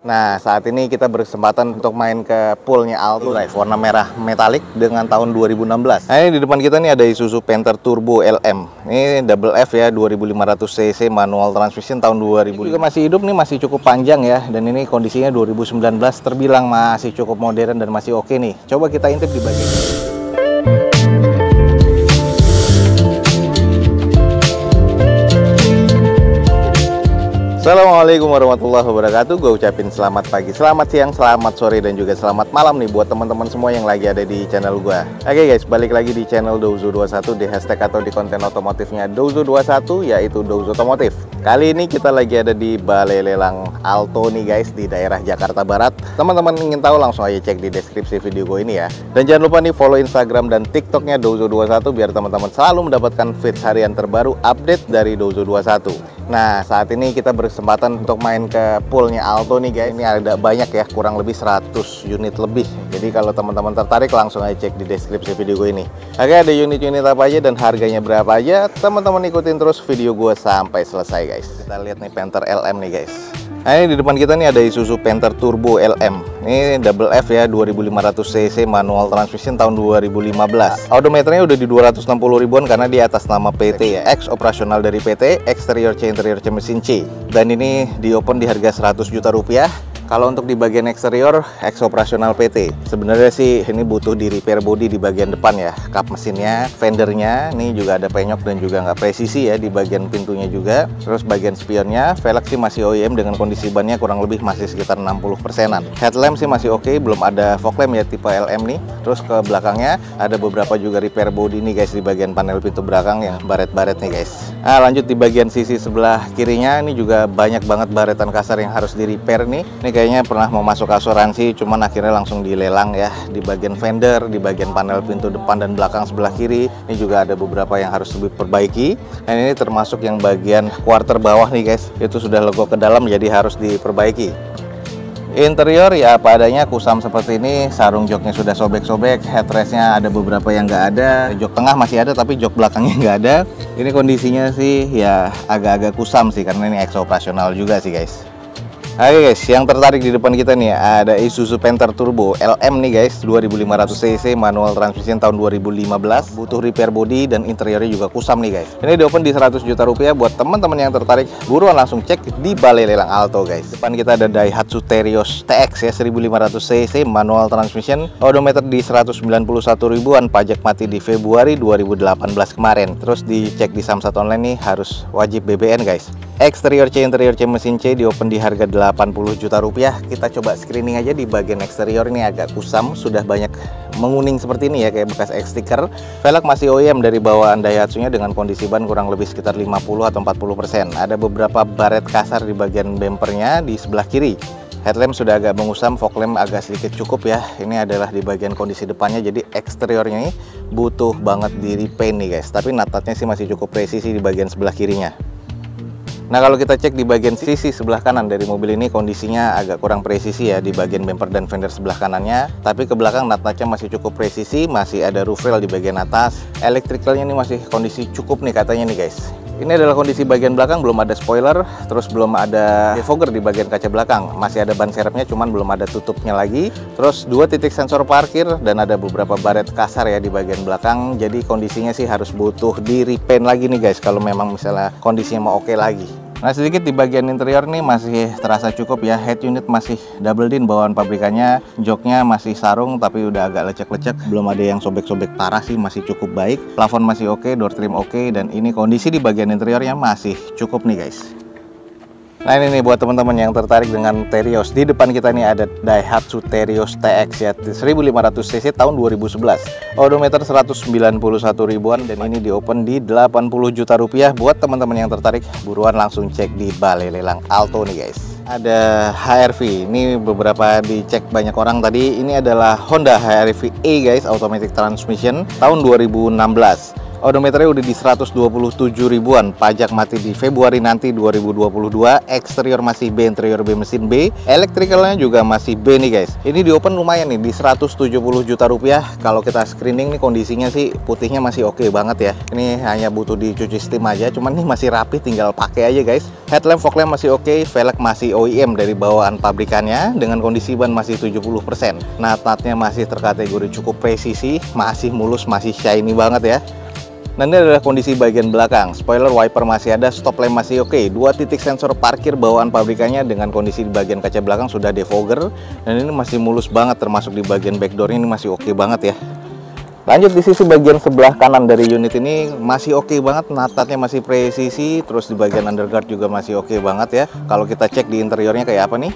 Nah, saat ini kita berkesempatan untuk main ke poolnya Alto guys, warna merah metalik dengan tahun 2016. Nah, ini di depan kita nih ada Isuzu Panther Turbo LM. Ini double F ya, 2500 cc manual transmission tahun 2000. Ini juga masih hidup nih, masih cukup panjang ya. Dan ini kondisinya 2019, terbilang masih cukup modern dan masih oke nih. Coba kita intip di bagian ini. Assalamualaikum warahmatullahi wabarakatuh. Gue ucapin selamat pagi, selamat siang, selamat sore, dan juga selamat malam nih buat teman-teman semua yang lagi ada di channel gue. Oke guys, balik lagi di channel Douzo21 di hashtag atau di konten otomotifnya Douzo21, yaitu Douzo Otomotif. Kali ini kita lagi ada di Balai Lelang Alto nih guys, di daerah Jakarta Barat. Teman-teman ingin tahu langsung aja cek di deskripsi video gue ini ya. Dan jangan lupa nih follow Instagram dan TikToknya Douzo21 biar teman-teman selalu mendapatkan feeds harian terbaru update dari Douzo21. Nah, saat ini kita berkesempatan untuk main ke poolnya Alto nih guys. Ini ada banyak ya, kurang lebih 100 unit lebih. Jadi kalau teman-teman tertarik langsung aja cek di deskripsi video gue ini. Oke, ada unit-unit apa aja dan harganya berapa aja, teman-teman ikutin terus video gue sampai selesai guys. Kita lihat nih Panther LM nih guys. Nah, ini di depan kita nih ada Isuzu Panther Turbo LM. Ini double F ya, 2500 cc manual transmission tahun 2015. Odometernya udah di 260 ribuan karena di atas nama PT ya. X operasional dari PT, exterior C, interior C, mesin C. Dan ini di open di harga 100 juta rupiah. Kalau untuk di bagian eksterior, X operasional PT. Sebenarnya sih ini butuh di repair body di bagian depan ya. Kap mesinnya, fendernya, ini juga ada penyok dan juga nggak presisi ya di bagian pintunya juga. Terus bagian spionnya, velg sih masih OEM dengan kondisi bannya kurang lebih masih sekitar 60%-an. Headlamp sih masih oke, belum ada fog lamp ya tipe LM nih. Terus ke belakangnya ada beberapa juga repair body nih guys di bagian panel pintu belakang yang baret-baret nih guys. Nah, lanjut di bagian sisi sebelah kirinya, ini juga banyak banget baretan kasar yang harus di repair nih. Ini kayaknya pernah mau masuk asuransi, cuman akhirnya langsung dilelang ya. Di bagian fender, di bagian panel pintu depan dan belakang sebelah kiri, ini juga ada beberapa yang harus diperbaiki. Dan ini termasuk yang bagian quarter bawah nih guys, itu sudah logo ke dalam jadi harus diperbaiki. Interior ya apa adanya, kusam seperti ini, sarung joknya sudah sobek-sobek, headrestnya ada beberapa yang nggak ada, jok tengah masih ada tapi jok belakangnya nggak ada. Ini kondisinya sih ya agak-agak kusam sih karena ini ex operasional juga sih guys. Oke guys, yang tertarik di depan kita nih ada Isuzu Panther Turbo LM nih guys, 2500 cc manual transmission tahun 2015, butuh repair body dan interiornya juga kusam nih guys. Ini di open di 100 juta rupiah. Buat teman-teman yang tertarik, buruan langsung cek di Balai Lelang Alto guys. Depan kita ada Daihatsu Terios TX ya, 1500 cc manual transmission, odometer di 191 ribuan, pajak mati di Februari 2018 kemarin. Terus dicek di Samsat online nih harus wajib BBN guys. Eksterior C, interior C, mesin C di open di harga 80 juta rupiah. Kita coba screening aja di bagian eksterior, ini agak kusam, sudah banyak menguning seperti ini ya, kayak bekas X sticker. Velg masih OEM dari bawaan Daihatsu-nya dengan kondisi ban kurang lebih sekitar 50 atau 40%. Ada beberapa baret kasar di bagian bempernya di sebelah kiri. Headlamp sudah agak mengusam, fog lamp agak sedikit cukup ya. Ini adalah di bagian kondisi depannya, jadi eksteriornya ini butuh banget di repaint nih guys. Tapi natatnya sih masih cukup presisi di bagian sebelah kirinya. Nah, kalau kita cek di bagian sisi sebelah kanan dari mobil ini, kondisinya agak kurang presisi ya di bagian bumper dan fender sebelah kanannya. Tapi ke belakang nat-natnya masih cukup presisi, masih ada roof rail di bagian atas. Electricalnya ini masih kondisi cukup nih katanya nih guys. Ini adalah kondisi bagian belakang, belum ada spoiler, terus belum ada defogger di bagian kaca belakang. Masih ada ban serepnya, cuman belum ada tutupnya lagi. Terus 2 titik sensor parkir dan ada beberapa baret kasar ya di bagian belakang. Jadi kondisinya sih harus butuh di repaint lagi nih guys, kalau memang misalnya kondisinya mau oke lagi. Nah, sedikit di bagian interior nih masih terasa cukup ya. Head unit masih double din bawaan pabrikannya, joknya masih sarung tapi udah agak lecek-lecek, belum ada yang sobek-sobek parah sih, masih cukup baik. Plafon masih oke, door trim oke, dan ini kondisi di bagian interiornya masih cukup nih guys. Nah, ini nih buat teman-teman yang tertarik dengan Terios. Di depan kita nih ada Daihatsu Terios TX ya, 1500 cc tahun 2011. Odometer 191 ribuan dan ini di open di 80 juta rupiah. Buat teman-teman yang tertarik, buruan langsung cek di Balai Lelang Alto nih guys. Ada HR-V, ini beberapa dicek banyak orang tadi. Ini adalah Honda HR-V E guys, automatic transmission tahun 2016. Odometernya udah di 127 ribuan, pajak mati di Februari nanti 2022. Eksterior masih B, interior B mesin B, elektrikalnya juga masih B nih guys. Ini di open lumayan nih, di 170 juta rupiah. Kalau kita screening nih kondisinya sih putihnya masih oke banget ya. Ini hanya butuh dicuci steam aja, cuman nih masih rapi, tinggal pakai aja guys. Headlamp, fog lamp masih oke, velg masih OEM dari bawaan pabrikannya dengan kondisi ban masih 70%. Nat-natnya masih terkategori cukup presisi, masih mulus, masih shiny banget ya. Nah, ini adalah kondisi bagian belakang. Spoiler, wiper masih ada, stop lamp masih oke. 2 titik sensor parkir bawaan pabrikannya dengan kondisi di bagian kaca belakang sudah defogger. Dan ini masih mulus banget, termasuk di bagian backdoor ini masih oke banget ya. Lanjut di sisi bagian sebelah kanan dari unit ini masih oke banget, natatnya masih presisi. Terus di bagian underguard juga masih oke banget ya. Kalau kita cek di interiornya kayak apa nih?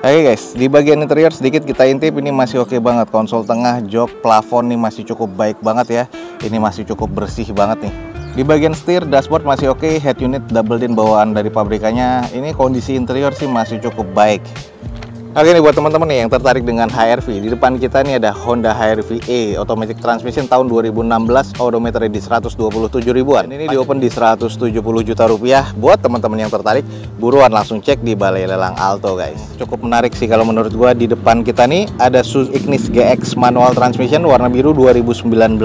Oke guys, di bagian interior sedikit kita intip, ini masih oke banget. Konsol tengah, jok, plafon nih masih cukup baik banget ya. Ini masih cukup bersih banget nih. Di bagian setir, dashboard masih oke, head unit double din bawaan dari pabrikannya. Ini kondisi interior sih masih cukup baik. Oke nih buat teman-teman nih yang tertarik dengan HR-V, di depan kita nih ada Honda HR-V E automatic transmission tahun 2016, odometer di 127 ribuan. Ini di open di 170 juta rupiah. Buat teman-teman yang tertarik, buruan langsung cek di Balai Lelang Alto guys. Cukup menarik sih kalau menurut gua. Di depan kita nih ada Suzuki Ignis GX manual transmission warna biru 2019.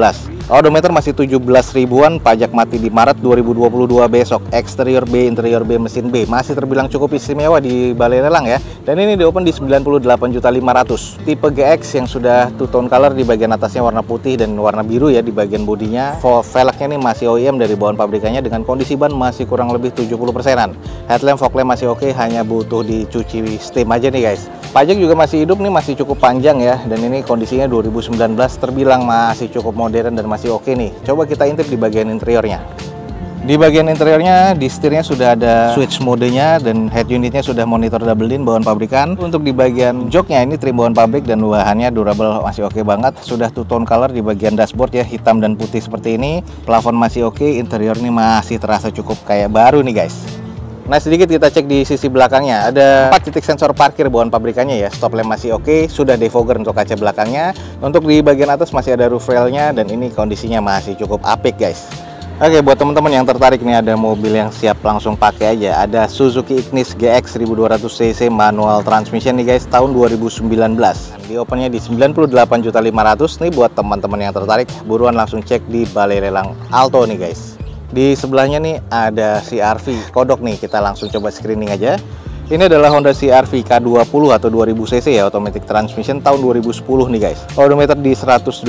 Odometer masih 17 ribuan, pajak mati di Maret 2022 besok. Eksterior B, interior B mesin B. Masih terbilang cukup istimewa di Balai Lelang ya. Dan ini di open di 98.500.000. Tipe GX yang sudah two tone color, di bagian atasnya warna putih dan warna biru ya di bagian bodinya. Velgnya nih masih OEM dari bawaan pabrikannya dengan kondisi ban masih kurang lebih 70%-an. Headlamp, fog lamp masih oke, hanya butuh dicuci steam aja nih guys. Pajak juga masih hidup nih, masih cukup panjang ya. Dan ini kondisinya 2019, terbilang masih cukup modern dan masih oke nih. Coba kita intip di bagian interiornya. Di bagian interiornya, di setirnya sudah ada switch modenya dan head unitnya sudah monitor double din bawaan pabrikan. Untuk di bagian joknya ini trim bawaan pabrik dan bahannya durable masih oke banget. Sudah two tone color di bagian dashboard ya, hitam dan putih seperti ini. Plafon masih oke, interior ini masih terasa cukup kayak baru nih guys. Nah, sedikit kita cek di sisi belakangnya. Ada 4 titik sensor parkir bawaan pabrikannya ya. Stop lamp masih oke, sudah defogger untuk kaca belakangnya. Untuk di bagian atas masih ada roof railnya dan ini kondisinya masih cukup apik guys. Oke, buat teman-teman yang tertarik nih, ada mobil yang siap langsung pakai aja. Ada Suzuki Ignis GX 1200 cc manual transmission nih guys, tahun 2019. Di opennya di 98.500.000 nih. Buat teman-teman yang tertarik, buruan langsung cek di Balai Lelang Alto nih guys. Di sebelahnya nih ada CR-V kodok nih, kita langsung coba screening aja. Ini adalah Honda CR-V K20 atau 2000 cc ya, automatic transmission tahun 2010 nih guys. Odometer di 180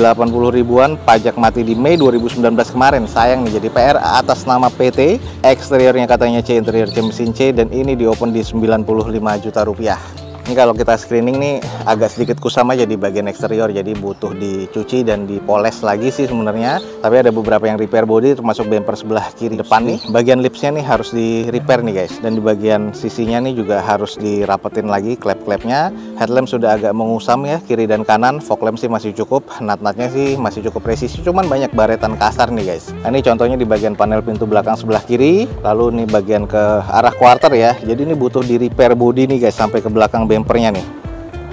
ribuan, pajak mati di Mei 2019 kemarin. Sayang nih jadi PR, atas nama PT. Eksteriornya katanya C, interior C mesin C, dan ini di open di 95 juta rupiah. Ini kalau kita screening nih agak sedikit kusam aja di bagian eksterior, jadi butuh dicuci dan dipoles lagi sih sebenarnya. Tapi ada beberapa yang repair body, termasuk bumper sebelah kiri depan nih. Bagian lipsnya nih harus di repair nih guys, dan di bagian sisinya nih juga harus dirapetin lagi klep-klepnya. Headlamp sudah agak mengusam ya, kiri dan kanan. Fog lamp sih masih cukup, nat-natnya sih masih cukup presisi, cuman banyak baretan kasar nih guys. Nah, ini contohnya di bagian panel pintu belakang sebelah kiri, lalu nih bagian ke arah quarter ya. Jadi ini butuh di repair body nih guys, sampai ke belakang bumpernya nih.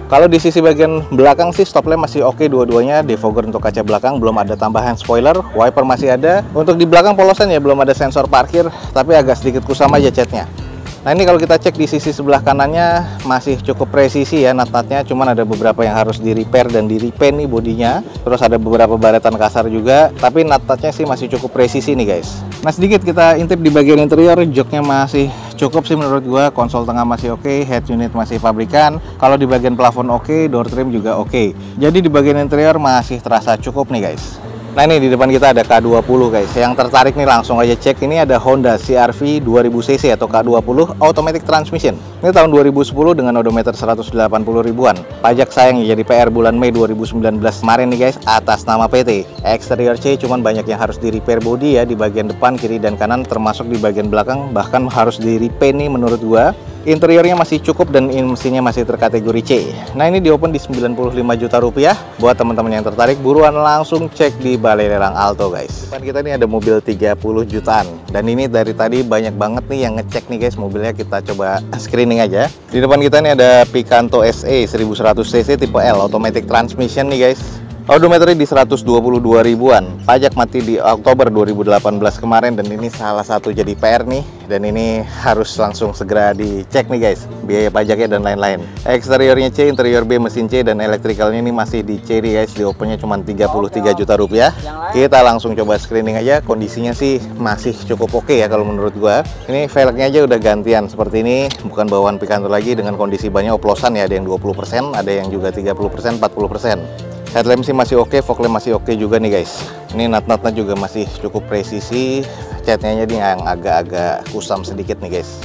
Kalau di sisi bagian belakang sih stop lamp masih oke dua-duanya, defogger untuk kaca belakang, belum ada tambahan spoiler, wiper masih ada. Untuk di belakang polosan ya belum ada sensor parkir, tapi agak sedikit kusam aja catnya. Nah, ini kalau kita cek di sisi sebelah kanannya masih cukup presisi ya nat-natnya, cuman ada beberapa yang harus di repair dan di repaint nih bodinya. Terus ada beberapa baretan kasar juga, tapi nat-natnya sih masih cukup presisi nih guys. Nah, sedikit kita intip di bagian interior, joknya masih cukup sih menurut gua. Konsol tengah masih oke, head unit masih pabrikan. Kalau di bagian plafon oke, door trim juga oke. Jadi di bagian interior masih terasa cukup nih guys. Nah, ini di depan kita ada K20 guys. Yang tertarik nih langsung aja cek. Ini ada Honda CR-V 2000 cc atau K20 automatic transmission. Ini tahun 2010 dengan odometer 180 ribuan. Pajak sayang ya jadi PR bulan Mei 2019 kemarin nih guys, atas nama PT. Eksterior C, cuman banyak yang harus di repair body ya di bagian depan, kiri dan kanan, termasuk di bagian belakang bahkan harus di repaint nih menurut gua. Interiornya masih cukup dan mesinnya masih terkategori C. Nah, ini di open di 95 juta rupiah. Buat teman-teman yang tertarik, buruan langsung cek di Balai Lelang Alto guys. Depan kita nih ada mobil 30 jutaan. Dan ini dari tadi banyak banget nih yang ngecek nih guys mobilnya. Kita coba screening aja. Di depan kita nih ada Picanto SE 1100 cc tipe L automatic transmission nih guys. Odometer di 122 ribuan, pajak mati di Oktober 2018 kemarin, dan ini salah satu jadi PR nih, dan ini harus langsung segera dicek nih guys, biaya pajaknya dan lain-lain. Eksteriornya C, interior B, mesin C, dan elektrikalnya ini masih di C nih guys, di opennya cuma 33 juta rupiah. Kita langsung coba screening aja, kondisinya sih masih cukup oke ya kalau menurut gua. Ini velgnya aja udah gantian seperti ini, bukan bawaan Picanto lagi, dengan kondisi bannya oplosan ya, ada yang 20%, ada yang juga 30%, 40%. Headlamp sih masih oke, fog lamp masih oke juga nih guys. Ini nut-nutnya juga masih cukup presisi, catnya nih yang agak-agak kusam sedikit nih guys.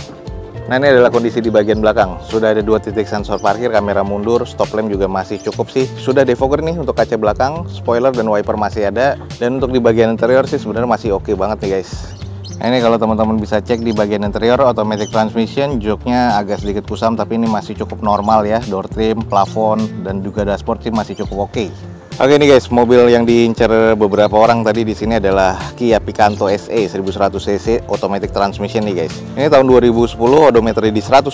Nah, ini adalah kondisi di bagian belakang. Sudah ada 2 titik sensor parkir, kamera mundur, stop lamp juga masih cukup sih. Sudah defogger nih untuk kaca belakang, spoiler dan wiper masih ada. Dan untuk di bagian interior sih sebenarnya masih oke banget nih guys. Nah, ini kalau teman-teman bisa cek di bagian interior, automatic transmission, joknya agak sedikit kusam tapi ini masih cukup normal ya. Door trim, plafon, dan juga dashboard sih masih cukup oke. Oke nih guys, mobil yang diincar beberapa orang tadi di sini adalah Kia Picanto SE 1100 cc automatic transmission nih guys. Ini tahun 2010, odometer di 122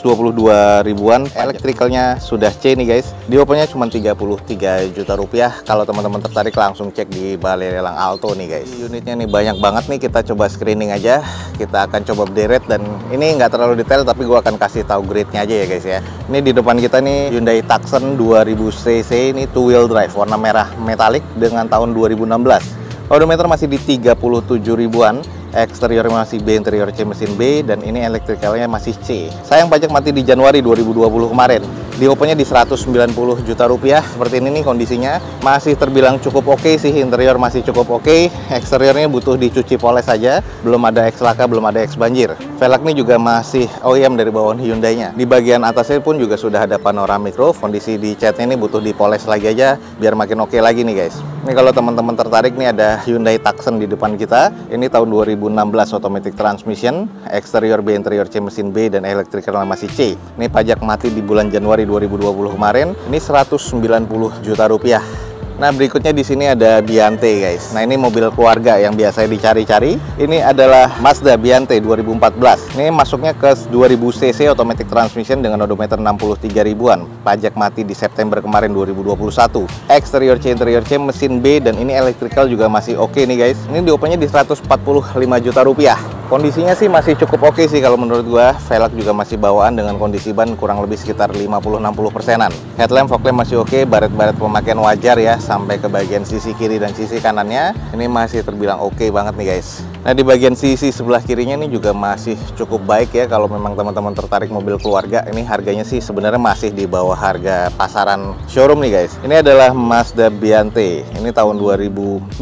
ribuan, elektrikalnya sudah C nih guys. Di opennya cuma 33 juta rupiah. Kalau teman-teman tertarik langsung cek di Balai Lelang Alto nih guys. Unitnya nih banyak banget nih, kita coba screening aja. Kita akan coba berderet, dan ini nggak terlalu detail tapi gua akan kasih tahu grade-nya aja ya guys ya. Ini di depan kita nih Hyundai Tucson 2000 cc, ini two wheel drive warna merah metalik dengan tahun 2016. Odometer masih di 37 ribuan, eksterior masih B, interior C, mesin B, dan ini elektrikalnya masih C. Sayang pajak mati di Januari 2020 kemarin. Di opennya di 190 juta rupiah. Seperti ini nih kondisinya, masih terbilang cukup oke sih. Interior masih cukup oke, eksteriornya butuh dicuci poles saja, belum ada X laka, belum ada X banjir. Velg ini juga masih OEM dari bawaan Hyundai-nya. Di bagian atasnya pun juga sudah ada panoramic roof. Kondisi di catnya ini butuh dipoles lagi aja biar makin oke lagi nih guys. Ini kalau teman-teman tertarik nih, ada Hyundai Tucson di depan kita. Ini tahun 2016 automatic transmission, eksterior B, interior C, mesin B, dan elektrikal masih C. Ini pajak mati di bulan Januari 2020 kemarin. Ini 190 juta rupiah. Nah, berikutnya di sini ada Biante guys. Nah, ini mobil keluarga yang biasa dicari-cari. Ini adalah Mazda Biante 2014. Ini masuknya ke 2000 cc automatic transmission dengan odometer 63 ribuan. Pajak mati di September kemarin 2021. Eksterior C, interior C, mesin B, dan ini elektrikal juga masih oke nih guys. Ini diopennya di 145 juta rupiah. Kondisinya sih masih cukup oke sih kalau menurut gua. Velg juga masih bawaan dengan kondisi ban kurang lebih sekitar 50-60%-an. Headlamp, fog lamp masih oke, baret-baret pemakaian wajar ya, sampai ke bagian sisi kiri dan sisi kanannya. Ini masih terbilang oke banget nih guys. Nah, di bagian sisi sebelah kirinya ini juga masih cukup baik ya. Kalau memang teman-teman tertarik mobil keluarga, ini harganya sih sebenarnya masih di bawah harga pasaran showroom nih guys. Ini adalah Mazda Biante. Ini tahun 2014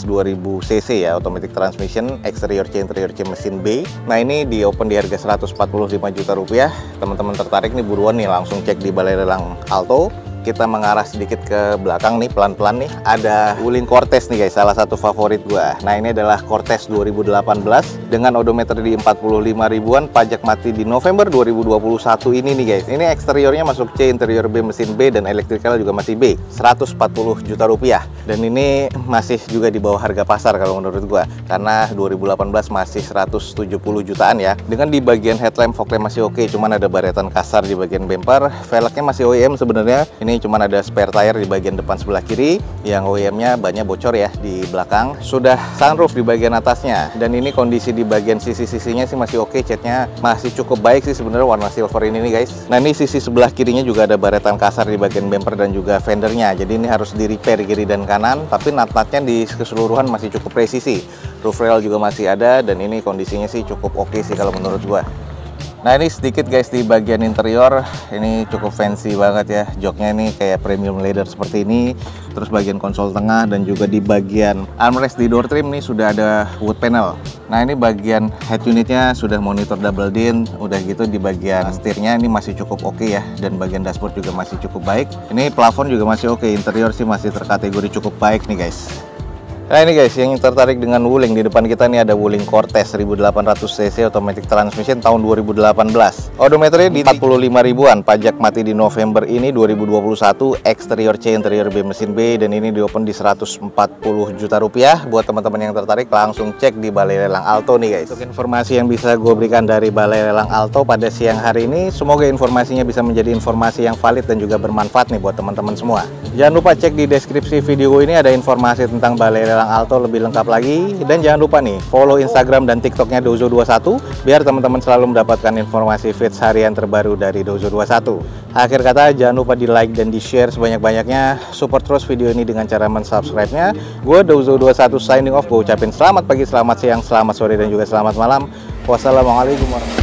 2000 cc ya, automatic transmission, eksterior C, interior C, mesin B. Nah, ini di open di harga 145 juta rupiah. Teman-teman tertarik nih buruan nih langsung cek di Balai Lelang Alto. Kita mengarah sedikit ke belakang nih, pelan-pelan nih. Ada Wuling Cortez nih guys, salah satu favorit gua. Nah, ini adalah Cortez 2018 dengan odometer di 45 ribuan, pajak mati di November 2021 ini nih guys. Ini eksteriornya masuk C, interior B, mesin B, dan elektrikal juga masih B. 140 juta rupiah. Dan ini masih juga di bawah harga pasar kalau menurut gua. Karena 2018 masih 170 jutaan ya. Dengan di bagian headlamp, fog lamp masih oke, cuman ada baretan kasar di bagian bumper. Velgnya masih OEM sebenarnya. Ini cuman ada spare tire di bagian depan sebelah kiri, yang OEM-nya bannya bocor ya di belakang. Sudah sunroof di bagian atasnya, dan ini kondisi di bagian sisi-sisinya sih masih oke, catnya masih cukup baik sih sebenarnya warna silver ini nih guys. Nah, ini sisi sebelah kirinya juga ada baretan kasar di bagian bumper dan juga fendernya, jadi ini harus di repair kiri dan kanan, tapi nut-nutnya di keseluruhan masih cukup presisi. Roof rail juga masih ada, dan ini kondisinya sih cukup oke sih kalau menurut gua. Nah, ini sedikit guys di bagian interior, ini cukup fancy banget ya. Joknya ini kayak premium leather seperti ini. Terus bagian konsol tengah dan juga di bagian armrest di door trim nih sudah ada wood panel. Nah, ini bagian head unitnya sudah monitor double din. Udah gitu di bagian setirnya ini masih cukup oke ya. Dan bagian dashboard juga masih cukup baik. Ini plafon juga masih oke, interior sih masih terkategori cukup baik nih guys. Nah ini guys, yang tertarik dengan Wuling, di depan kita nih ada Wuling Cortez 1800 cc automatic transmission tahun 2018. Odometernya di 45 ribuan, pajak mati di November ini 2021, eksterior C, interior B, mesin B, dan ini di open di 140 juta rupiah. Buat teman-teman yang tertarik langsung cek di Balai Lelang Alto nih guys. Untuk informasi yang bisa gue berikan dari Balai Lelang Alto pada siang hari ini, semoga informasinya bisa menjadi informasi yang valid dan juga bermanfaat nih buat teman-teman semua. Jangan lupa cek di deskripsi video ini, ada informasi tentang Balai Lelang Alto lebih lengkap lagi. Dan jangan lupa nih follow Instagram dan TikToknya Dozo21 biar teman-teman selalu mendapatkan informasi feeds harian terbaru dari Dozo21. Akhir kata, jangan lupa di like dan di share sebanyak-banyaknya. Support terus video ini dengan cara mensubscribe-nya. Gue Dozo21 signing off. Gue ucapin selamat pagi, selamat siang, selamat sore, dan juga selamat malam. Wassalamualaikum warahmatullahi wabarakatuh.